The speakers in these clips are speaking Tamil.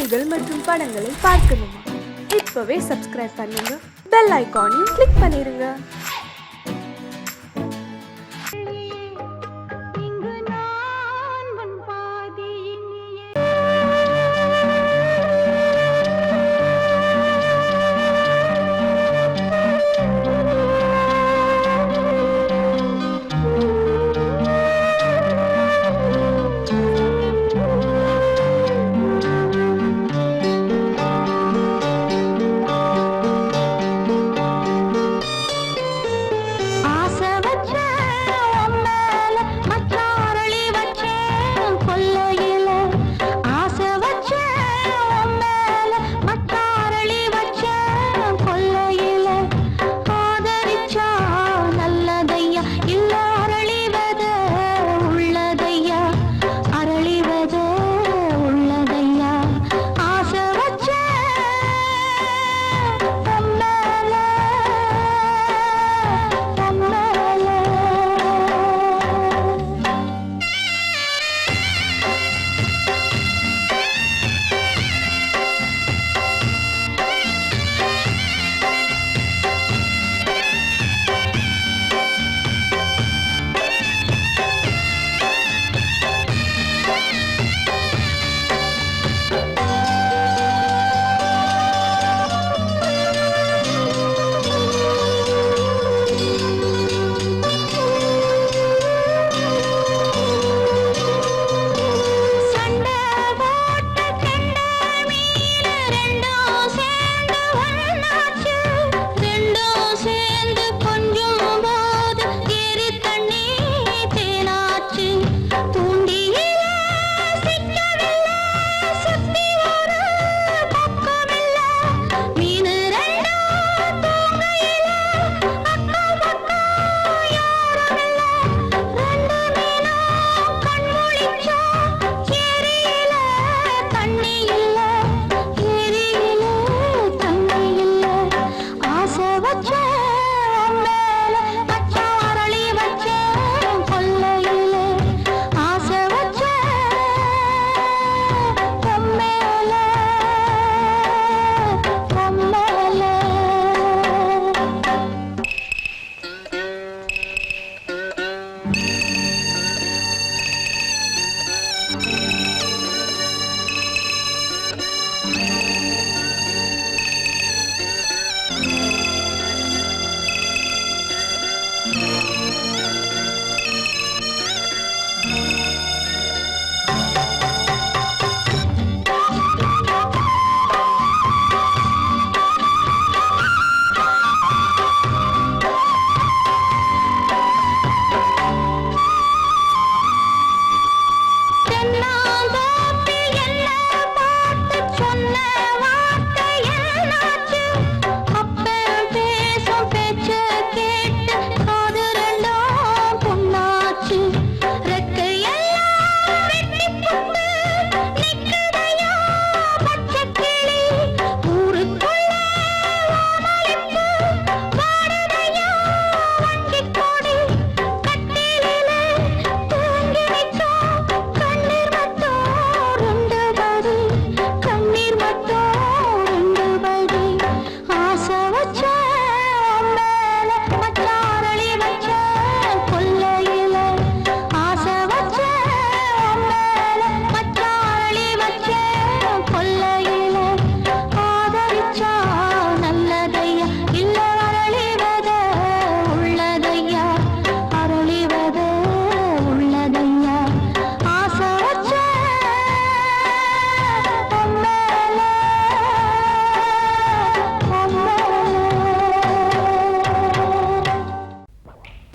செய்திகள் மற்றும் படங்களை பார்க்கணுமா? இப்பவே சப்ஸ்கிரைப் பண்ணுங்க, பெல் ஐகானையும் கிளிக் பண்ணிருங்க.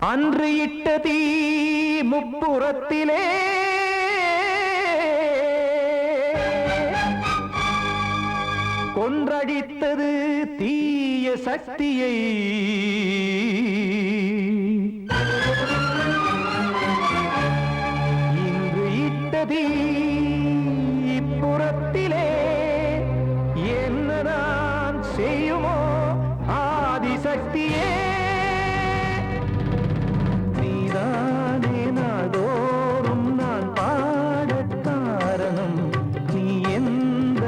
அன்று இட்ட தீ முப்புறத்திலே கொன்றடித்தது தீய சக்தியை. இன்று இட்ட தீ இப்புறத்திலே என்னதான் செய்யுமோ ஆதிசக்தியே. நீதானே நாள்தோறும் நான் பாட காரணம், நீ எந்த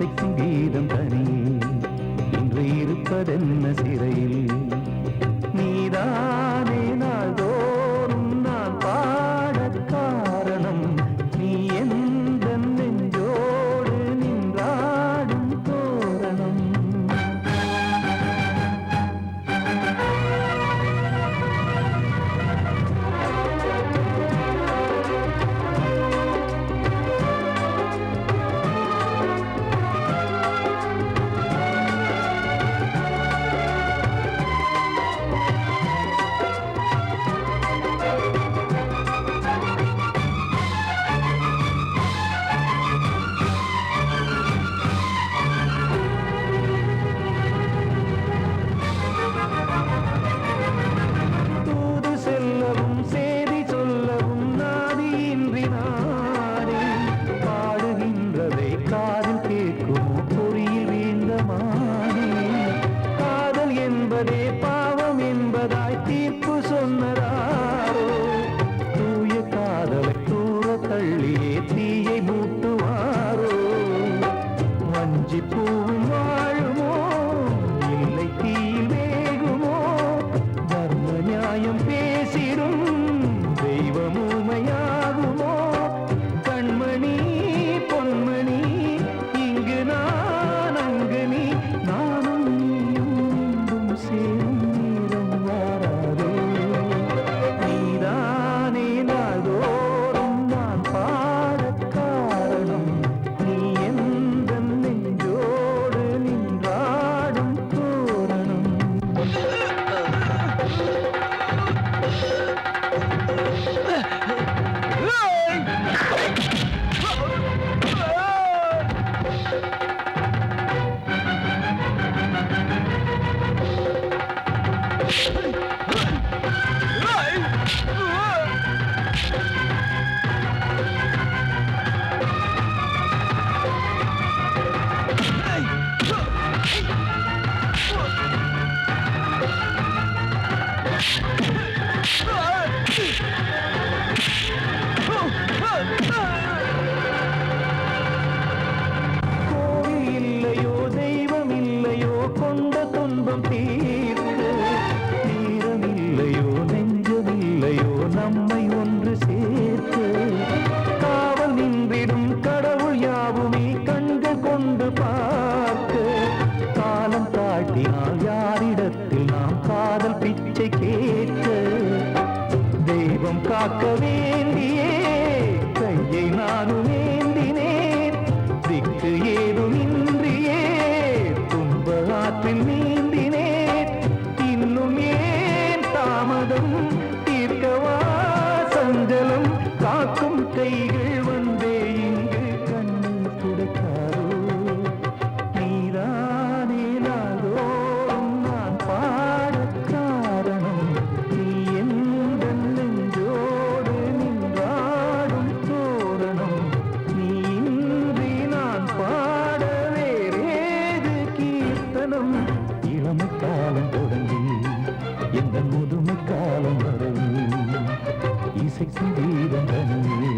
இசைக்கும் கீதம் தனியே இன்று இருப்பதென்ன சிறையில் நீதானே நாள்தோறும் நான் பாடக் காரணம் நீ எந்த நெஞ்சோடு நின்றாடும் தோரணம் பாவம் என்பதாய் தீர்ப்பு சொன்னதாரோ தூய காதலை தூர தள்ளியே தீயை மூட்டுவாரோ வஞ்சி பூவும் வாழுமோ இல்லை தீயில் வேகுமோ தர்ம நியாயம் பேசிடும் தெய்வம் ஊமையாகுமோ கண்மணி பொன்மணி இங்கு நான் அங்கு நீ நானும் சேரும் நேரம் வாராதே நீதானே நாள்தோறும் நான் பாடக் காரணம் நீ எந்த நெஞ்சோடு நின்றாடும் தோரணம் கோவில் இல்லையோ தெய்வம் இல்லையோ கொண்ட துன்பம் தீர்க்க நேரம் இல்லையோ நெஞ்சமில்லையோ நம்மை ஒன்று சேர்க்க காவல் நின்றிடும் கடவுள் யாவுமே கண்கள் கொண்டு பார்க்க காலம் தாட்டினால் யாரிடத்தில் நாம் காதல் பிச்சை கேட்க தெய்வம் காக்க வேண்டியே கையை நானும் ஏந்தினேன் திக்கு ஏதுமின்றியே துன்ப ஆற்றில் நீந்தினேன் இன்னும் ஏன் தாமதம் தீர்க்கவா சஞ்சலம் காக்கும் கைகள் வந்தே இங்கு கண்ணீர் துடைக்காரோ நீதானே நாள்தோறும் நான் பாடக் காரணம் நீ எந்த நெஞ்சோடு நின்றாடும் தோரணம் நீ இன்றி நான் பாட வேறேது கீர்த்தனம் இளமை காலம் தொடங்கி எந்த முதுமை காலம் வரை இசைக்கும் கீதம் தனியே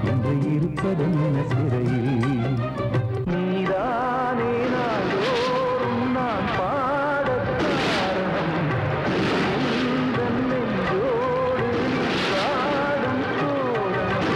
என்று இருப்பதென்ன சிறையில் நீதானே நாள்தோறும் நான் பாடக் காரணம் எந்த நெஞ்சோடு நின்றாடும் தோரணம்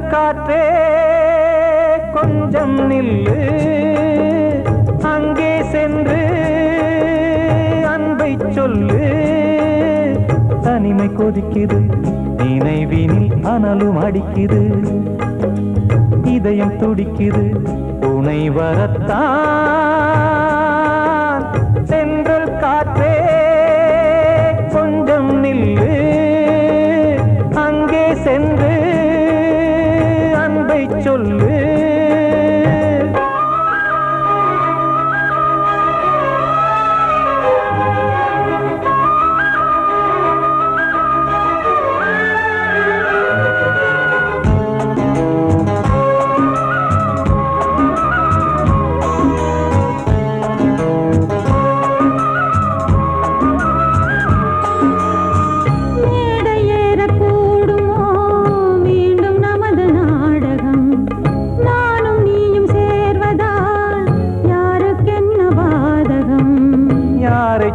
காற்றே கொஞ்சம் நில்லு அங்கே சென்று அன்பை சொல்லு தனிமை கொதிக்குது நினைவினில் அனலும் அடிக்குது இதயம் துடிக்குது துணை வரத்தான் சென்றல் காற்றே கொஞ்சம் நில்லு அங்கே சென்று அன்பை சொல்லு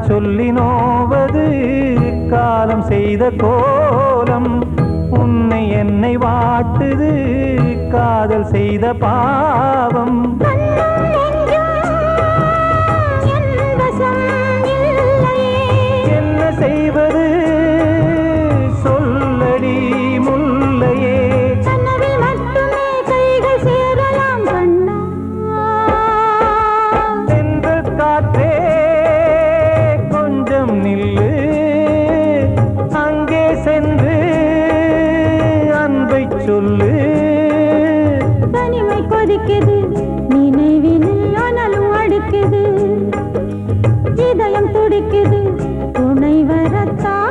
சொல்லி நோவது காலம் செய்த கோலம் உன்னை என்னை வாட்டுது காதல் செய்த பாவம் என்ன செய்வது சொல்லடி முல்லையே சென்றல் காற்றே நில்லு அங்கே சென்று அன்பை சொல்லு தனிமை கொதிக்குது நினைவினில் அனலும் அடிக்குது இதயம் துடிக்குது துணை வரத்தான்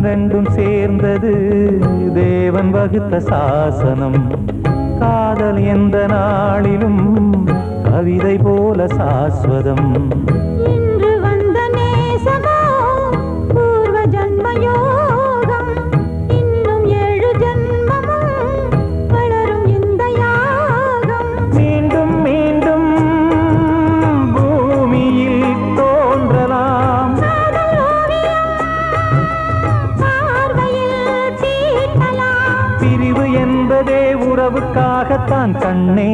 ரெண்டும் சேர்ந்தது தேவன் வகுத்த சாசனம் காதல் எந்த நாளிலும் கவிதை போல சாஸ்வதம் இன்று வந்த நேசமோ பூர்வ ஜன்மயோகம் இன்னும் 7 ஜன்மமும் வளரும் இந்த யாகம் மீண்டும் மீண்டும் பூமியில் தோன்றலாம் பிரிவு என்பதே உறவுக்காகத்தான் கண்ணே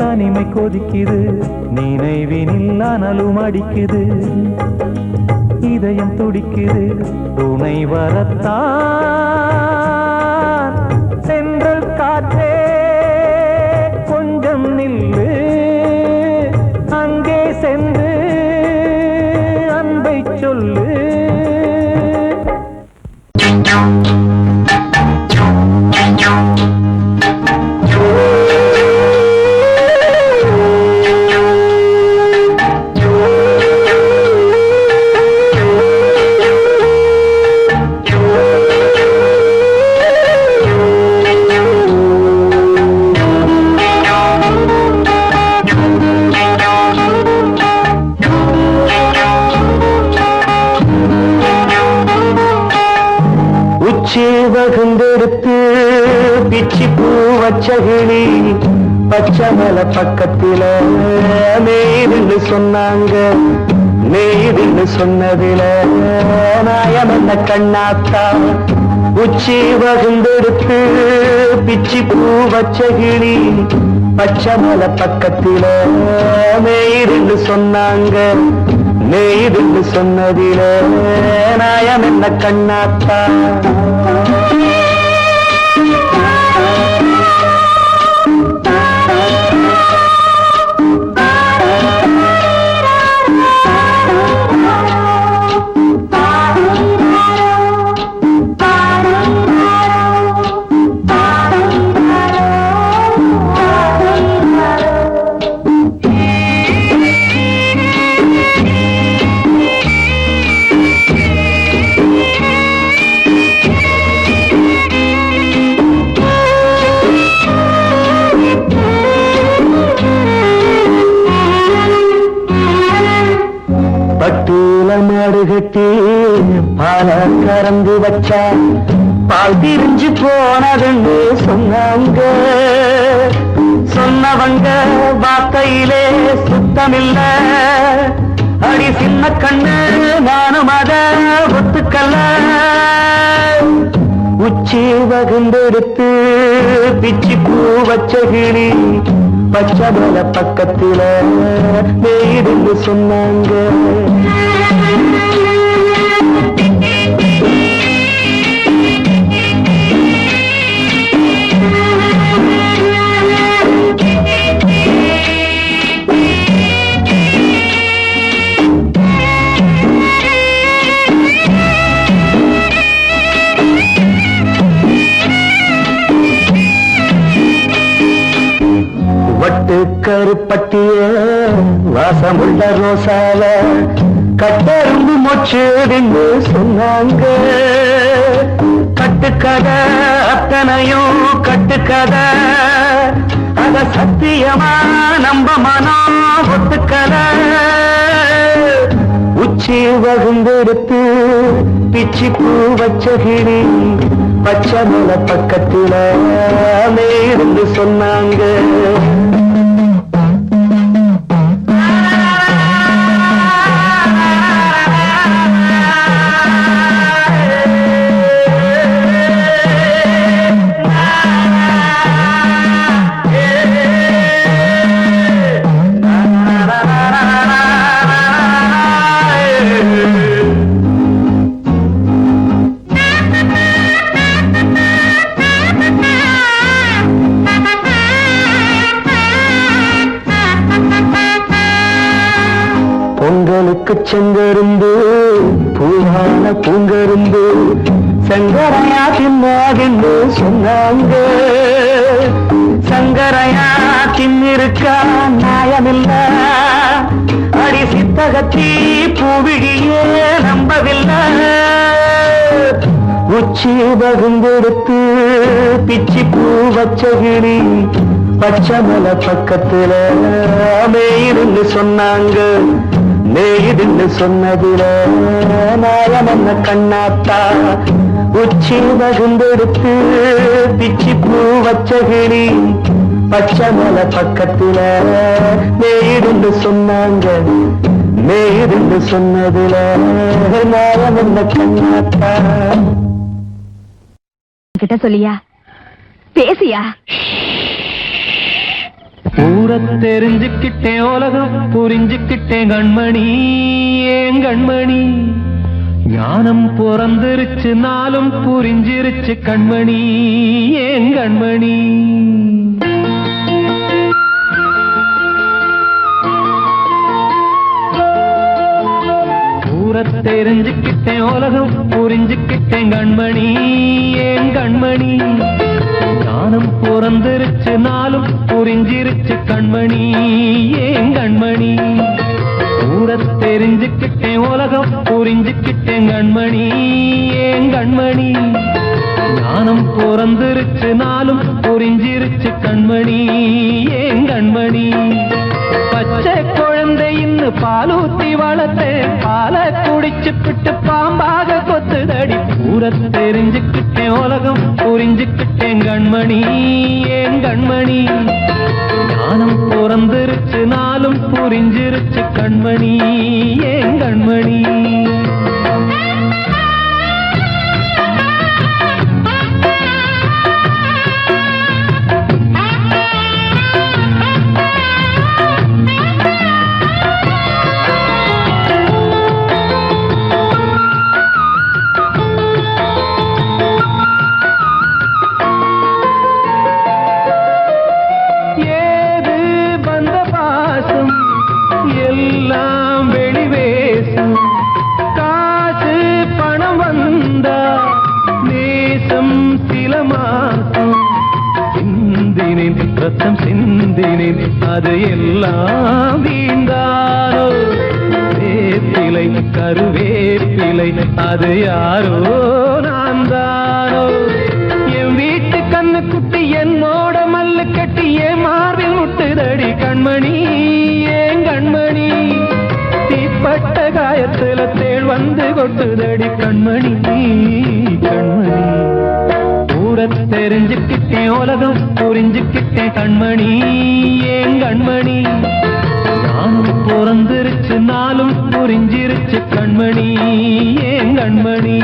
தனிமை கொதிக்குது நினைவினில் அனலும் அடிக்குது இதயம் துடிக்குது துணை வரத்தான் சென்றல் காற்றே கொஞ்சம் நில்லு அங்கே சென்று அன்பை சொல்லு வகுந்தெடுத்து பிச்சி பூ வச்சகிளி பச்சமல பக்கத்தில மேய்துன்னு சொன்னாங்க மேய்துன்னு சொன்னதில நாயம் என்ன கண்ணாத்தா உச்சி வகுந்தெடுத்து பிச்சி பூ வச்சகிளி பச்சமல பக்கத்தில மேய்துன்னு சொன்னாங்க மேய்துன்னு சொன்னதில நாயம் என்ன கண்ணாத்தா மாடு கட்டி பால கறந்து வச்சா பால் திரிஞ்சு போனதுன்னு சொன்னாங்க. சொன்னவங்க வார்த்தையிலே சுத்தமில்ல. அடி சின்ன கண்ணு நானும் அத ஒத்துக்கல்ல. உச்சி வகுந்தெடுத்து பிச்சி பூ வச்ச கிளி பச்சை மலை பக்கத்தில மேடுன்னு சொன்னாங்க. வட்டு கருப்பட்டிய வாசமுள்ள ரோசால கட்டரும்பு மொச்சுன்னு சொன்னாங்க. கட்டுக்கதை அத்தனையும் கட்டுக்கதை, அத சத்தியமா நம்ப மனம் ஒத்துக்கலை. உச்சி வகுந்தெடுத்து பிச்சி பூ வச்ச கிளி பச்சை மலை பக்கத்தில மேருந்து சொன்னாங்க. பொங்கலுக்கு செங்கருந்து பூவான பூங்கருந்து சங்கரையா தின்னாகின்னு சொன்னாங்க. சங்கரையா தின்னிருக்கா நியாயமில்ல. அடி சித்தகத்தி பூவிழியே நம்பவில்லை. உச்சி வகுந்தெடுத்து பிச்சி பூ வச்ச கிளி பச்சை மலை பக்கத்துல மேயிருந்து சொன்னாங்க. மேயிருந்து சொன்னதுல நாயம் என்ன கண்ணாத்தா. உச்சி வகுந்தெடுத்து பிச்சி பூ வச்ச கிளி பச்சை மலை பக்கத்துல மேயிருந்து சொன்னாங்க. மேயிருந்து சொன்னதுல நாயம் என்ன கண்ணாத்தா. கிட்ட சொல்லியா பேசியா? ஊர தெரிஞ்சுக்கிட்டேன், உலகம் புரிஞ்சுக்கிட்டேன் கண்மணி. ஏன் கண்மணி ஞானம் பிறந்திருச்சு, நாளும் புரிஞ்சிருச்சு கண்மணி. ஏன் கண்மணி ஊர தெரிஞ்சுக்கிட்டேன், உலகம் புரிஞ்சுக்கிட்டேன் கண்மணி. ஏன் கண்மணி ஞானம் பிறந்திருச்சு, நாளும் புரிஞ்சிருச்சு கண்மணி. ஏன் கண்மணி ஊர தெரிஞ்சுக்கிட்டேன், உலகம் புரிஞ்சுக்கிட்டேன் கண்மணி. ஏன் கண்மணி ஞானம் பிறந்திருச்சு, நாளும் புரிஞ்சிருச்சு கண்மணி. ஏன் கண்மணி பச்சை குழந்தை இன்னும் பாலூத்தி வளர்த்தேன், பாலை குடிச்சு பிட்டு பாம்பாக கொத்துதடி. ஊர தெரிஞ்சுக்கிட்டேன், உலகம் புரிஞ்சுக்கிட்டேன் கண்மணி. ஏன் கண்மணி ஞானம் பிறந்திருச்சு, நாளும் புரிஞ்சிருச்சு கண்மணி. ஏன் கண்மணி எல்லாம் வெளிவேசம். காசு பணம் வந்தா நேசம் சில மாசம். சிந்தினேன் ரத்தம் சிந்தினேன், அது எல்லாம் வீண்டாரோ. வேப்பிலை கருவேப்பிலை அது யாரோ நான் தானோ. என் வீட்டு கண்ணு குட்டி என்னோட மல்லு கட்டி என் மார்பில் முட்டுதடி கண்மணி. ஏன் கண்மணி தீப்பட்ட காயத்துல தேள் வந்து கொட்டுதடி கண்மணி கண்மணி. ஊரத் தெரிஞ்சுக்கிட்டேன் உலகம் புரிஞ்சுக்கிட்டேன் கண்மணி ஏன் கண்மணி. நானும் பிறந்திருச்சு நாளும் புரிஞ்சிருச்சு கண்மணி ஏன் கண்மணி.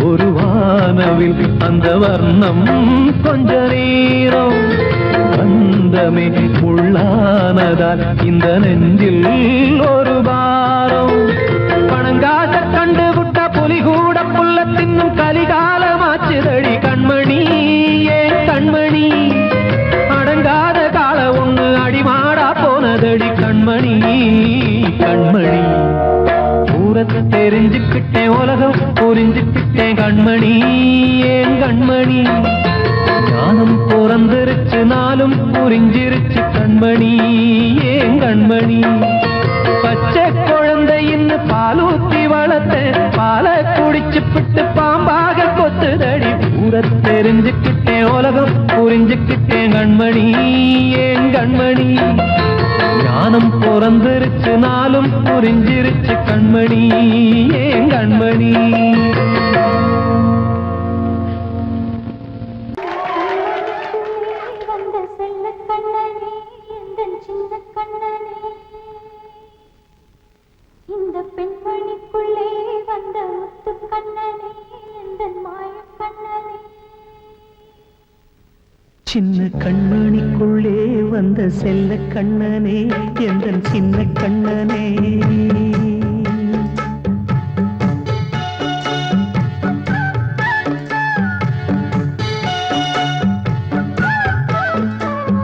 ஒரு வானவில் அந்த வர்ணம் கொஞ்ச நேரம் பந்தமே உள்ளானதால் இந்த நெஞ்சில் ஒரு பாரம். பணங்காச கண்டு விட்ட புலி கூட புல்ல தின்னும் கலிகாலமாச்சுதடி கண்மணி ஏன் கண்மணி. அடங்காத கால ஒண்ணு அடிமாடா போனதடி கண்மணி கண்மணி. ஊரத்தை தெரிஞ்சுக்கிட்டேன் உலகம் புரிஞ்சுக்கிட்டேன் கண்மணி ஏன் கண்மணி. ஞானம் பிறந்திருச்சு நாளும் புரிஞ்சிருச்சு கண்மணி ஏன் கண்மணி. பச்சை குழந்தையின்னு பாலூத்தி வளர்த்த பாலை குடிச்சு பிட்டு பாம்பாக கொத்துதடி. ஊரத்தை தெரிஞ்சுக்கிட்டேன் உலகம் புரிஞ்சுக்கிட்டேன் கண்மணி ஏன் கண்மணி. ஞானம் பிறந்திருச்சு நாளும் புரிஞ்சிருச்சு கண்மணி ஏன் கண்மணி. இந்த பெண்மணிக்குள்ளே வந்த முத்து கண்ணனே இந்த மாய கண்ணனே. சின்ன கண்மணிக்குள்ளே வந்த செல்ல கண்ணனே எந்தன் சின்ன கண்ணனே.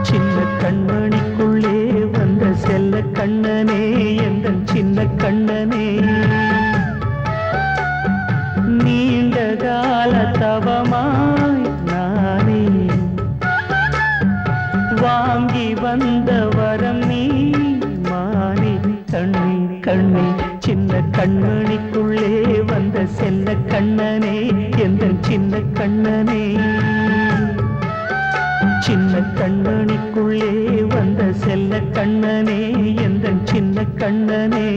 சின்ன கண்மணிக்குள்ளே வந்த செல்ல கண்ணனே எந்தன் சின்ன கண்ணனே. நீண்ட கால தவமாய் நானே வாங்கி வந்த வரம் நீ மானே கண்ணே கண்ணே. சின்ன கண்மணிக்குள்ளே வந்த செல்ல கண்ணனே எந்தன் சின்ன கண்ணனே. சின்ன கண்மணிக்குள்ளே வந்த செல்ல கண்ணனே எந்தன் சின்ன கண்ணனே.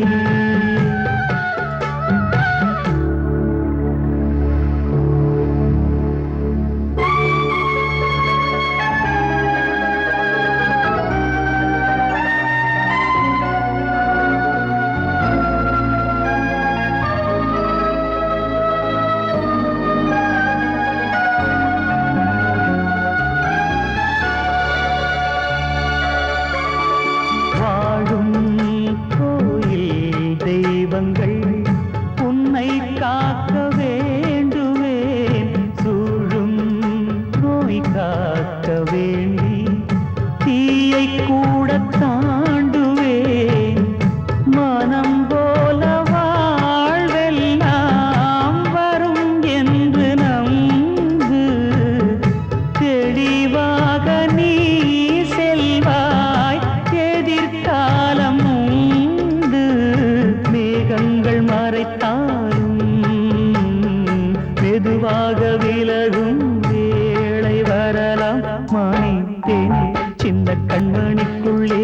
உன்னை காக்க வேண்டுவேன் சூழும் நோய் காக்க வேண்டி தீயை கூட தாண்டுவேன். மனம் போல வாழ்வெல்லாம் வரும் என்று நம்பு. தெளிவாக நீ செல்வாய் எதிர்காலம் உண்டு. மேகங்கள் மறைத்தாலும் மெதுவாக விலகும் வேளை வரலாம் மானே தேனே. சின்ன கண்மணிக்குள்ளே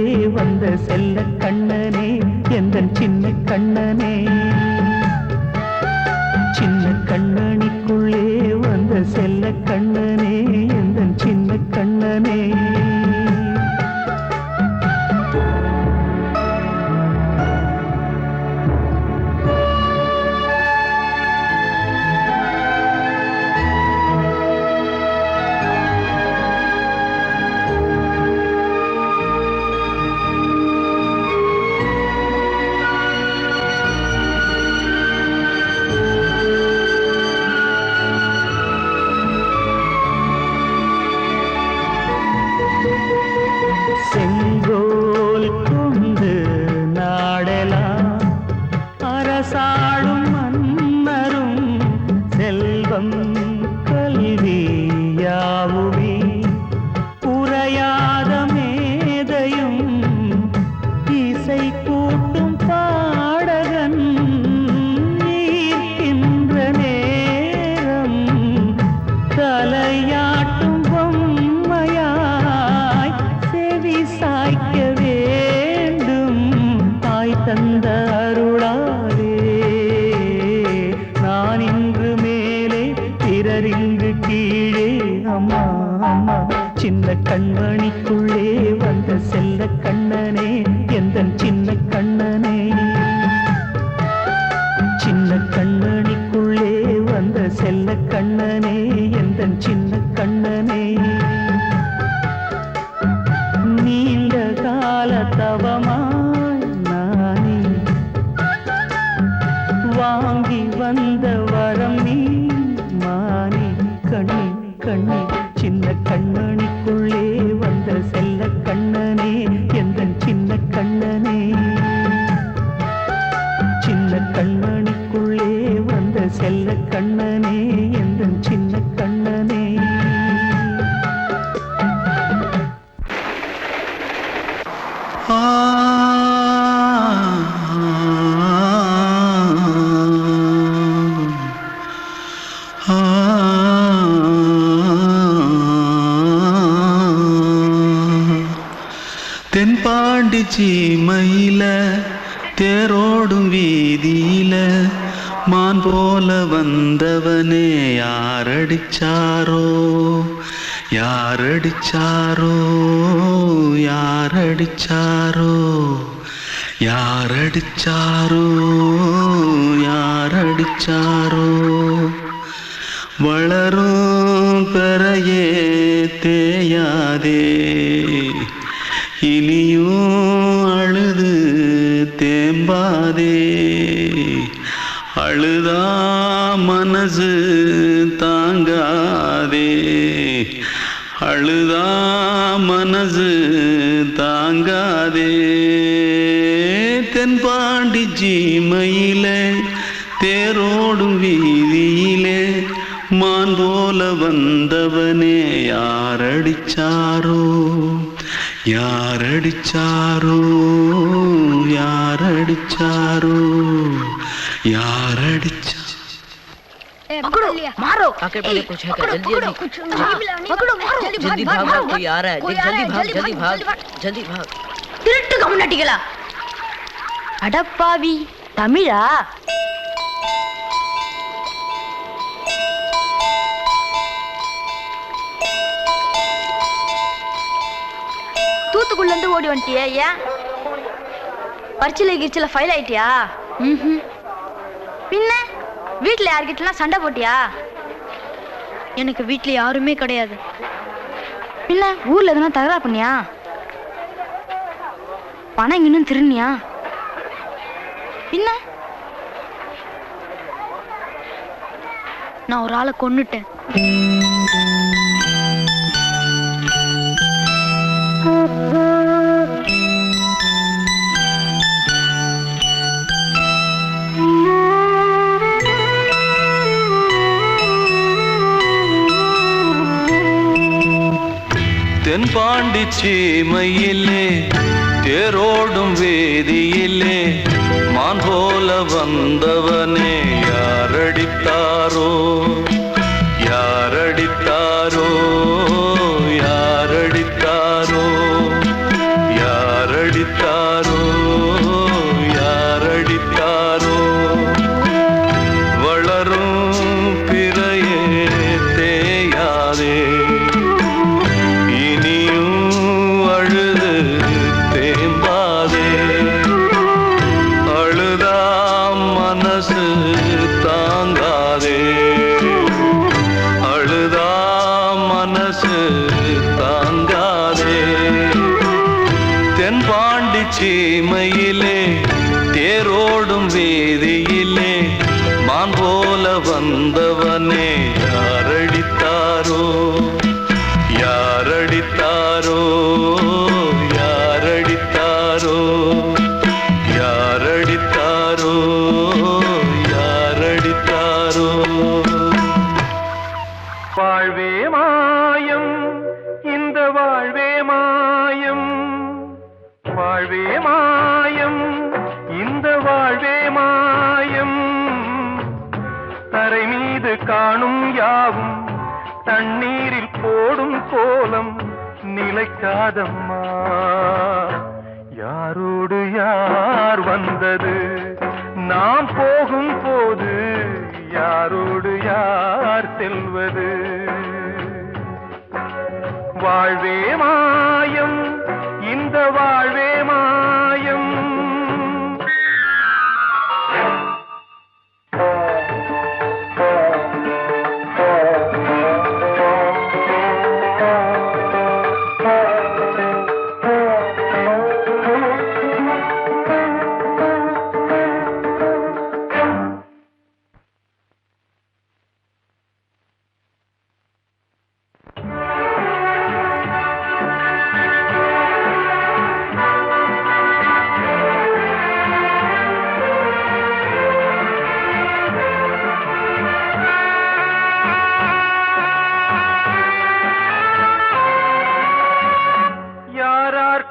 ஆ ஆ தென்பாண்டி சீமையில தேரோடும் வீதியில மான் போல வந்தவனே யாரடிச்சாரோ யாரடிச்சாரோ யாரடிச்சாரோ யாரடிச்சாரோ யாரடிச்சாரோ வளரும் பெறையே தேயாதே இனியும் அழுது தேம்பாதே அழுதா மனசு தாங்காதே அழுதா மனசு தாங்காதே தென்பாண்டி சீமையிலே தேரோடும் வீதியிலே மான் போல வந்தவனே யாரடிச்சாரோ யாரடிச்சாரோ யாரடிச்சாரோ யாரடிச்சா पकड़ो मारो आके पहले कुछ है क्या जल्दी पकड़ो मारो जल्दी भाग भाग कोई आ रहा है जल्दी भाग जल्दी भाग திருட்டு கம்முனாட்டிகளா அடப்பாவி தமிழா தூத்துக்குள்ள இருந்து ஓடி வந்துட்டியா ஏன் பரிச்சையில கிரிச்சில ஃபைல் ஆயிட்டியா பின்ன வீட்டுல யார்கிட்டலாம் சண்டை போட்டியா எனக்கு வீட்டுல யாருமே கிடையாது பின்ன ஊர்ல எதுனா தகராறு பண்ணியா பணம் இன்னும் திருநியா பின்ன நான் ஒரு ஆளை கொன்னுட்டேன் தென்பாண்டி சீமையிலே தேரோடும் வேதியிலே மான் போல வந்தவனே யாரடித்தாரோ யாரடித்தாரோ யாரடித்தாரோ யாரடித்தாரோ யாரடித்தாரோ வளரும் பிறையே தேயாதே அழுது தேம்பாதே அழுதா மனசு தாங்காதே அழுதா மனசு தாங்காதே தென்பாண்டி சீமையிலே தேரோடும் வேதியிலே மான் போல வந்தவனே யாரடித்தாரோ யாரடித்தாரோ யாரடித்தாரோ யாரடித்தாரோ யாரடித்தாரோ வாழ்வே மாயம் இந்த வாழ்வே மாயம் வாழ்வே மாயம் இந்த வாழ்வே மாயம் தரை மீது காணும் யாவும் தண்ணீரில் போடும் கோலம் நிலைக்காதம்மா யாரோடு யார் வந்தது நாம் போகும் போது யாரோடு யார் செல்வது வாழ்வே மாயம் இந்த வாழ்வே மாயம்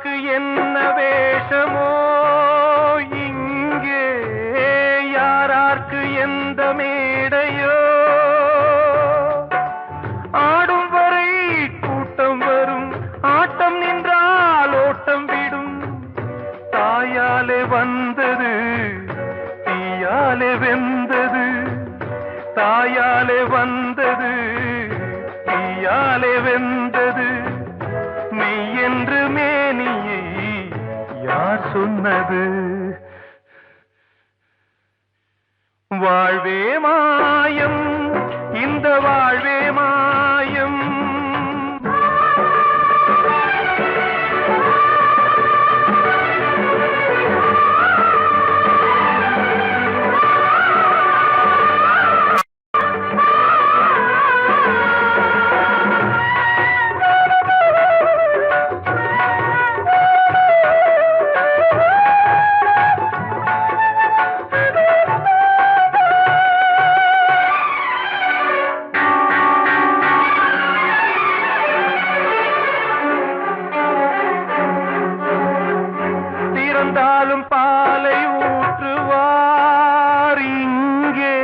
யாராருக்கு என்ன வேஷமோ இங்கே, யாராருக்கு எந்த மேடையோ, ஆடும் வரை கூட்டம் வரும், ஆட்டம் நின்றால் ஓட்டம் விடும். தாயாலே வந்தது தீயாலே வெந்தது, தாயாலே வந்தது தீயாலே வெந்தது. மெய் என்று மேனியை யார் சொன்னது? வாழ்வே மாயம், இந்த வாழ்வே மாயம். இறந்தாலும் பாலை ஊற்றுவார் இங்கே,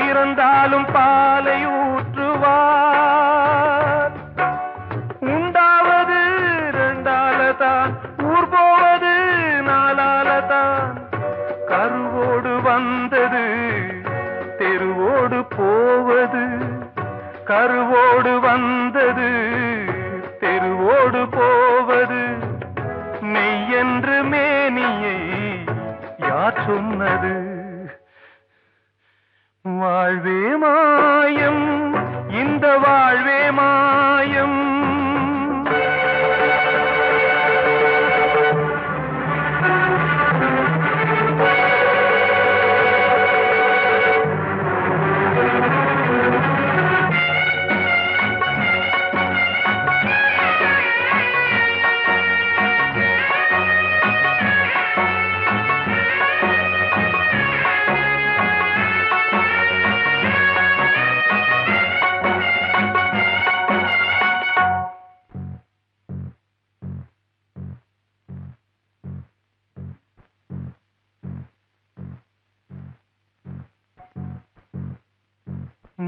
இறந்தாலும் பாலை ஊற்றுவார். உண்டாவது ரெண்டாலதான், ஊர் போவது நாலாலதான். கருவோடு வந்தது தெருவோடு போவது, கருவோடு வந்தது தெருவோடு போவது. மெய் என்று மேனியை யார் சொன்னது? வாழ்வே மாயம், இந்த வாழ்வே மாயம்.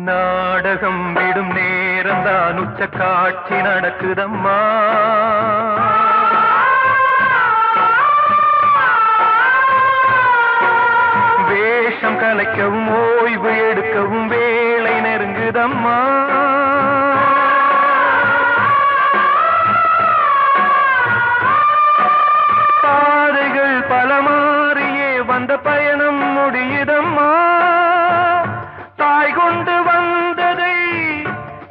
நாடகம் விடும் நேரம்தான் உச்ச காட்சி நடக்குதம்மா. வேஷம் கலைக்கவும் ஓய்வு எடுக்கவும் வேளை நெருங்குதம்மா. பாதைகள் பல மாறியே வந்த பயணம் முடியுதம்மா. தாய் கொண்டு வந்ததை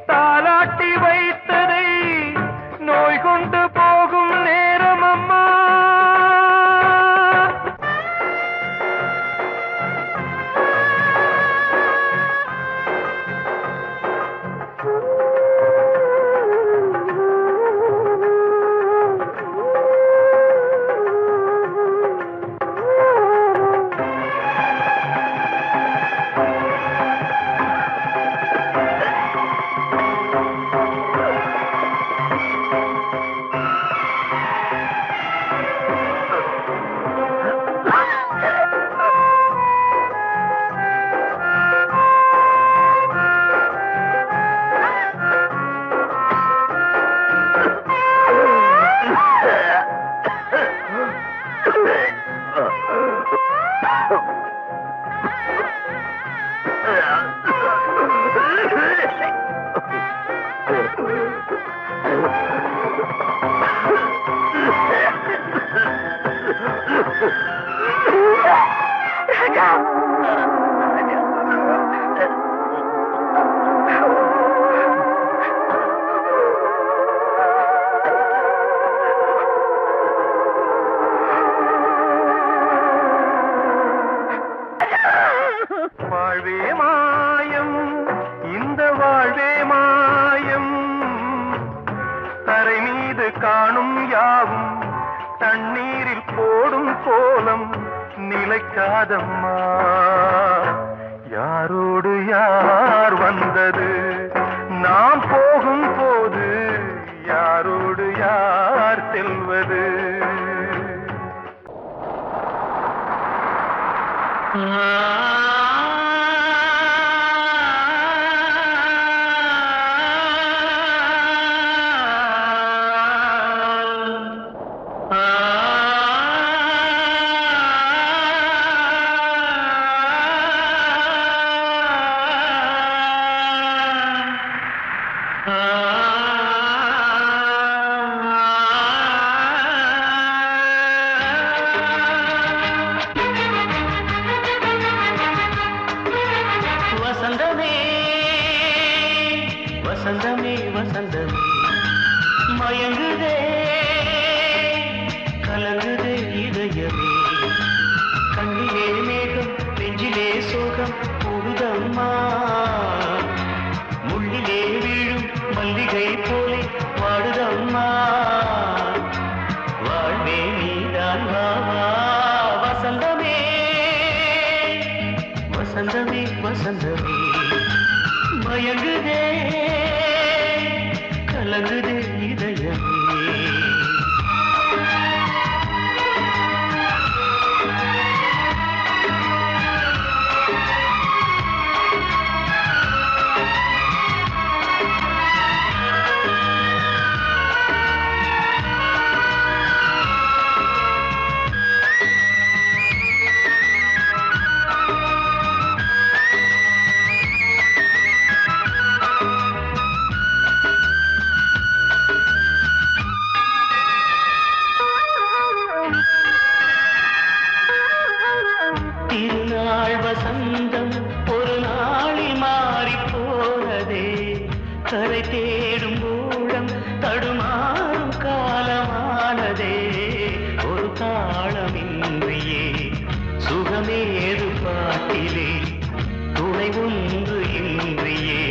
தாலாட்டி வைத்ததை நோய் கொண்டு போகும் நேரம் அம்மா. வாழ்வே மாயம், இந்த வாழ்வே மாயம். தரை மீது காணும் யாவும் தண்ணீரில் போடும் கோலம் நிலைக்காதம்மா. யாரோடு யார் வந்தது நாம் போகும் போது, யாரோடு யார் செல்வது? வசந்தமே வசந்தமே வசந்தமே மயங்குதே கலங்குதே இதயமே கண்ணிலே மேகம் நெஞ்சிலே சோகம் போடுதம்மா முள்ளிலே வீழும் மல்லிகை போலே வாடுதம்மா வாழ்வே நீதான் வாவா வசந்தமே வசந்தமே வசந்தமே மயங்குதே கலங்குதே இதயமே திருநாள் வசந்தம் ஒரு நாளில் மாறி போனதே கரை தேடும் ஊழம் தடுமாறும் காலமானதே ஒரு தாளமின்றியே சுகமேது பாட்டிலே துணை ஒன்று இன்றியே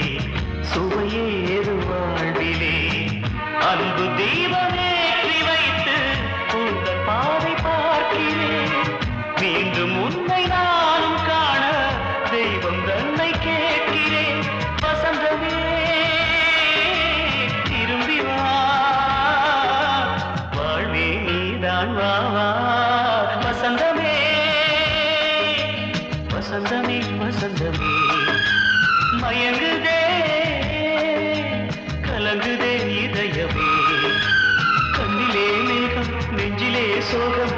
சுவையேது வாழ்விலே அன்பு தீபமேற்றி வைத்து உங்கள் பாதை பார்க்கிறேன் மீண்டும் உன்னை நானும் காண தெய்வம் தன்னை கேட்கிறேன் வசந்தமே திரும்பி வா வாழ்வே நீதான் வா வா வசந்தமே வசந்தமே வசந்தமே மயங்குதே கலங்குதே இதயமே கண்ணிலே மேகம் நெஞ்சிலே சோகம்